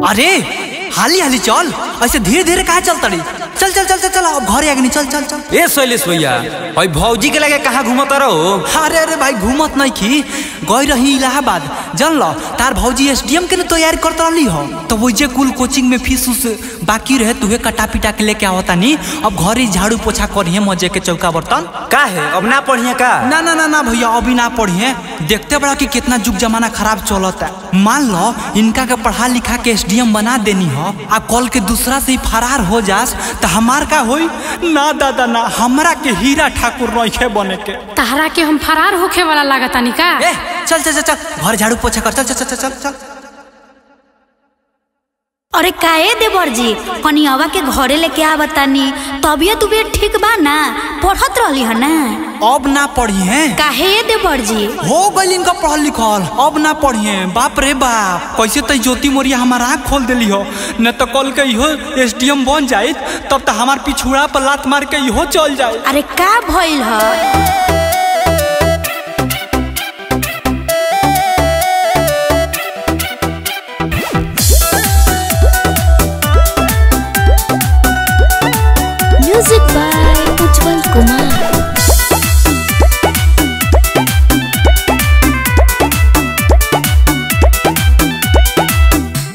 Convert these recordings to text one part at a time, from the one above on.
अरे हाली हाली चल, ऐसे धीरे धीरे कहाँ चलता रही? चल चल चल चल चल अब घर आगे नहीं। चल चल चल। ए शैलेश भैया, भाई भौजी के लगे कहाँ घूमता रहो? अरे अरे भाई घूमत नहीं की, गई रही इलाहाबाद। जन लो तार भौजी एसडीएम के तैयारी करता रही हो, तो वो जे कुल कोचिंग में फीस उस बाकी रहे तुहे कटा पिटा के लेके आवता नहीं। अब घर ही झाड़ू पोछा करिए मजे के चौका बर्तन। का है अब ना पढ़िए का? ना ना ना ना भैया अभी ना पढ़िए। देखते बड़ा कि कितना जुग जमाना खराब चलता है। मान लो इनका के पढ़ा लिखा के एसडीएम बना देनी हो, आ कल के दूसरा से ही फरार हो जास तो हमार का होई? ना दादा ना, हमरा के हीरा ठाकुर रखे बने के। तहरा के हम फरार होखे वाला लागता नहीं का? चल चल चल चल घर झाड़ू पोछा कर। चल चल चल चल चल। अरे काहे देवर जी कनियावा के घरे लेके आवतानी, तबियत उबियत ठीक बा ना? पढ़त रहली है ना? अब ना पढ़िए। काहे देवर जी? हो गई इनका पढ़ल लिखल, अब ना पढ़िए। बाप रे बाप, कैसे तई ज्योति मोरिया हमारा आँख खोल दिली हो। न तो कल के इहो एसडीएम बन जाए तब तो हमार पिछुड़ा पर लात मार के इहो चल जाए। अरे का भइल है? म्यूजिक बाय उज्जवल कुमार।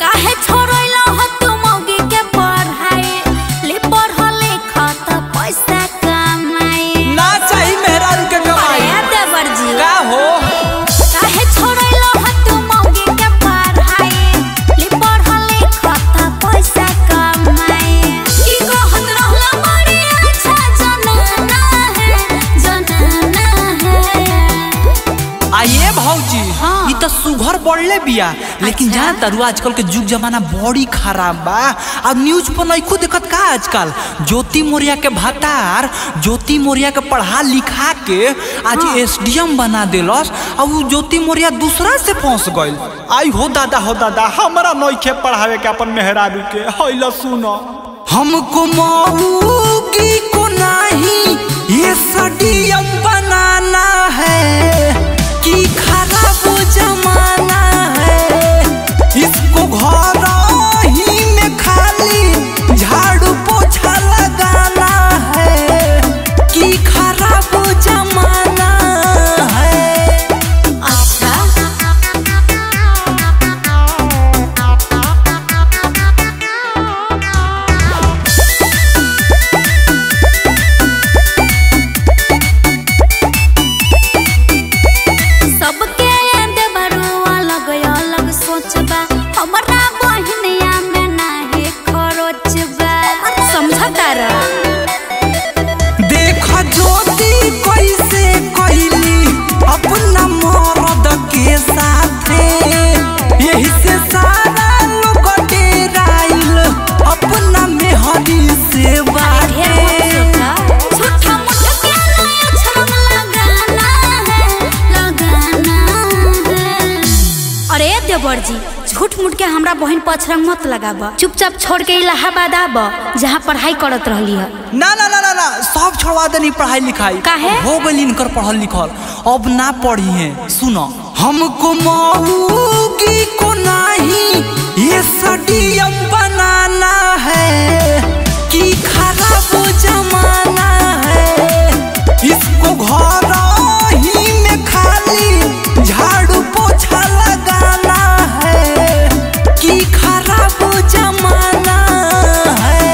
काहे छोड़ैला ह तू मौगी के पढ़ाई? ले पढ़ लिख त पैसा कमाई। ना चाहिए मेहरारू के कमाई। अरे देवर जी का हो? काहे छोड़ैला ह तू मौगी के पढ़ाई? ले पढ़ लिख त पैसा कमाई। की कहत रहला बड़ी अच्छा जनाना है। आइए भौजी, ये तो सुघर बढ़ले बिया, लेकिन जान तारू आजकल के जुग जमाना बड़ी खराब बा। अब न्यूज पर नहीं खुद देखत का आजकल ज्योति मोरिया के भतार ज्योति मोरिया के पढ़ा लिखा के आज एसडीएम बना देलस। अब वो ज्योति मोरिया दूसरा से फंस गइल। आई हो दादा हमरा नइखे पढ़ावे के अपन मेहरारू के। हैला सुनो, हमको मौगी को नहीं एसडीएम बनाना है कि खराब जमाना है। इसको घर ही में खाली झाड़ू पोछा लगाना है कि खराब जमाना है। अच्छा सबके देवरुआ अलग अलग सोचबा, हमरा बहनिया में नाही खरोचबा। समझता रह देखा ज्योति कैसे कैली अपना मर्द के साथे, यही से सारा लोग डेराइल अपना मेहरी से बाटे। झूठा मुठ के नया छरम लगाना है। अरे देवर जी झूठ मूठ के हमरा बहन पछरंग मत लगाबा, चुपचाप छोड़ के इलाहाबाद आब जहाँ पढ़ाई करत रहली है। ना ना ना ना ना, सब छोड़वा देनी पढ़ाई लिखाई। काहे? हो गई इनकर पढ़ल लिखल, अब ना पढ़िए। सुनो, हमको मौगी को नहीं एसडीएम बनाना है कि खराब जमाना है। इसको घर ही में खाली झाड़ू पोछा लगाना है कि खराब जमाना है।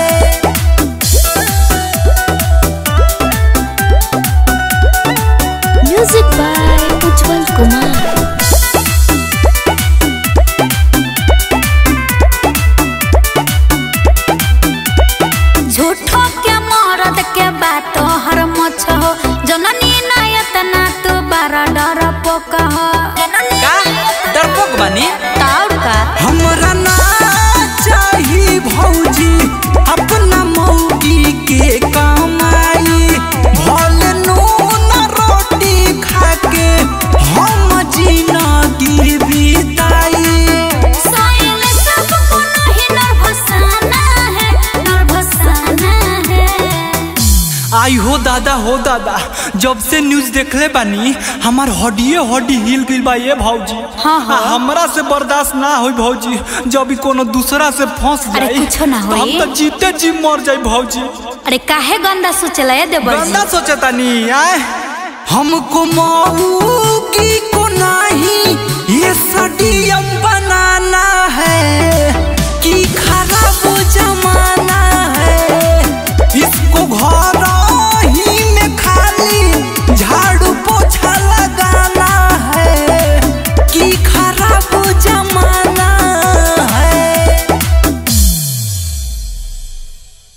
म्यूजिक बाय उज्जवल कुमार। झूठो के मरद के बात हर मछ हो, जननी नायत ना तू बारा डर पोक हो। का डरपोक बनी? ताउर का हमरा ना चाहिए भौजी अपना मौगी के कमाई। भले नून रोटी खा के हम जिंदगी बिताई। साइल सबको नहीं नर्वसाना है, नर्वसाना है। आई हो दादा जब से न्यूज देखले बानी हमार हड्डी हिल गइल बा ये भौजी। हाँ हाँ। हमरा से बर्दाश्त ना होई भौजी, जब कोनो दूसरा से फंस अरे जाई कुछो ना होई। हम तो जीते जी मर जाई भौजी। अरे काहे गंदा सोचला है देवर जी? गंदा सोचतानी आए हमको मौकी को नहीं ये सडियम बनाना है कि